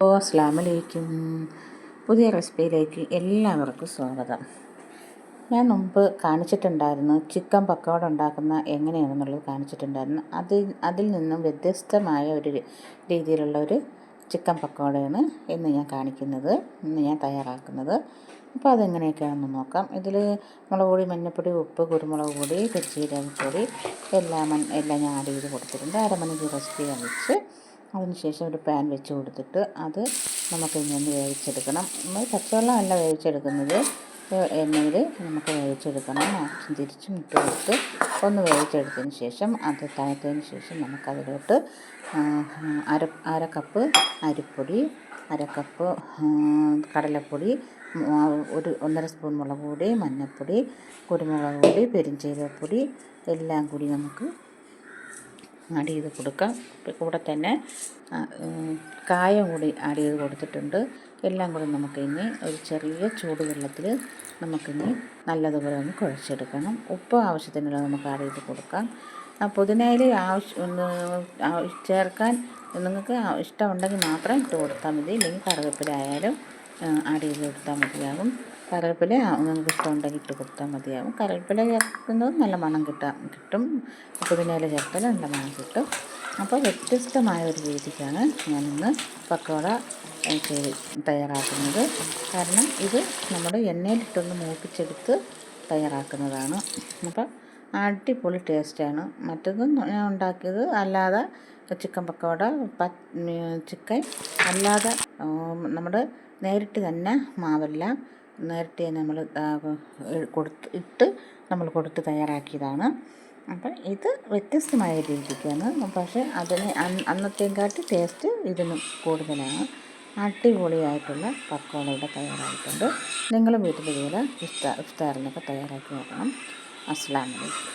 അസ്സലാമലൈക്കും. പുതിയ റെസിപ്പിയിലേക്ക് എല്ലാവർക്കും സ്വാഗതം. ഞാൻ മുമ്പ് കാണിച്ചിട്ടുണ്ടായിരുന്നു ചിക്കൻ പക്കോട ഉണ്ടാക്കുന്ന എങ്ങനെയാണെന്നുള്ളത് കാണിച്ചിട്ടുണ്ടായിരുന്നു. അതിൽ നിന്നും വ്യത്യസ്തമായ ഒരു രീതിയിലുള്ള ഒരു ചിക്കൻ പക്കോടയാണ് ഇന്ന് ഞാൻ തയ്യാറാക്കുന്നത്. അപ്പോൾ അതെങ്ങനെയൊക്കെയാണെന്ന് നോക്കാം. ഇതിൽ മുളക് പൊടി, മഞ്ഞൾപ്പൊടി, ഉപ്പ്, കുരുമുളക് പൊടി, പെരുംജീരകപ്പൊടി എല്ലാം ഞാൻ ആഡ് ചെയ്ത് കൊടുത്തിട്ടുണ്ട്. അരമണിക്കൂർ റെസിപ്പി വെച്ച് അതിനുശേഷം ഒരു പാൻ വെച്ച് കൊടുത്തിട്ട് അത് നമുക്ക് ഇങ്ങനെ വേവിച്ചെടുക്കണം. നമ്മൾ പച്ചവെള്ളമല്ല വേവിച്ചെടുക്കുന്നത്, എണ്ണയിൽ നമുക്ക് വേവിച്ചെടുക്കണം. തിരിച്ചും ഇട്ട് കൊടുത്ത് ഒന്ന് വേവിച്ചെടുത്തതിന് ശേഷം അത് തണുത്തതിന് ശേഷം നമുക്കതിലോട്ട് അര കപ്പ് അരിപ്പൊടി, അര കപ്പ് കടലപ്പൊടി, 1.5 സ്പൂൺ മുളക് പൊടി, മഞ്ഞൾപ്പൊടി, കുരുമുളക് പൊടി, പെരുംജീരകപ്പൊടി എല്ലാം കൂടി നമുക്ക് ആഡ് ചെയ്ത് കൊടുക്കാം. കൂടെ തന്നെ കായം കൂടി ആഡ് ചെയ്ത് കൊടുത്തിട്ടുണ്ട്. എല്ലാം കൂടി നമുക്കിനി ഒരു ചെറിയ ചൂടുവെള്ളത്തിൽ നമുക്കിനി നല്ലതുപോലെ ഒന്ന് കുഴച്ചെടുക്കണം. ഉപ്പ് ആവശ്യത്തിനുള്ള നമുക്ക് ആഡ് ചെയ്ത് കൊടുക്കാം. പുതിനയില ചേർക്കാൻ നിങ്ങൾക്ക് ഇഷ്ടമുണ്ടെങ്കിൽ മാത്രം ഇട്ട് കൊടുത്താൽ മതി, ഇല്ലെങ്കിൽ കറിവേപ്പില ആയാലും ആഡ് ചെയ്ത് കൊടുത്താൽ മതിയാകും. കറിവേപ്പില നിങ്ങൾക്ക് ഇഷ്ടമുണ്ടെങ്കിൽ ഇട്ട് കൊടുത്താൽ മതിയാകും. കറിവേപ്പില ചേർക്കുന്നത് നല്ല മണം കിട്ടും. പുതിനയില ചേർത്താൽ നല്ല മണം കിട്ടും. അപ്പോൾ വ്യത്യസ്തമായ ഒരു രീതിക്കാണ് ഞാനിന്ന് പക്കോട തയ്യാറാക്കുന്നത്. കാരണം ഇത് നമ്മുടെ എണ്ണയിലിട്ടൊന്ന് മൂപ്പിച്ചെടുത്ത് തയ്യാറാക്കുന്നതാണ്. അപ്പോൾ അടിപൊളി ടേസ്റ്റാണ്. മറ്റതും ഞാൻ ഉണ്ടാക്കിയത് അല്ലാതെ ചിക്കൻ പക്കോട ചിക്കൻ അല്ലാതെ നമ്മുടെ നേരിട്ട് തന്നെ മാവെല്ലാം നേരിട്ട് തന്നെ നമ്മൾ കൊടുത്ത് തയ്യാറാക്കിയതാണ്. അപ്പം ഇത് വ്യത്യസ്തമായ രീതിക്കാണ്. പക്ഷേ അന്നത്തേക്കാട്ടി ടേസ്റ്റ് ഇതിന് കൂടുതലാണ്. അടിപൊളിയായിട്ടുള്ള പക്കോട ഇവിടെ തയ്യാറായിട്ടുണ്ട്. നിങ്ങളും വീട്ടിൽ ഇതുപോലെ ഇഫ്താറിനൊക്കെ തയ്യാറാക്കി നോക്കണം. അസ്സലാമു അലൈക്കും.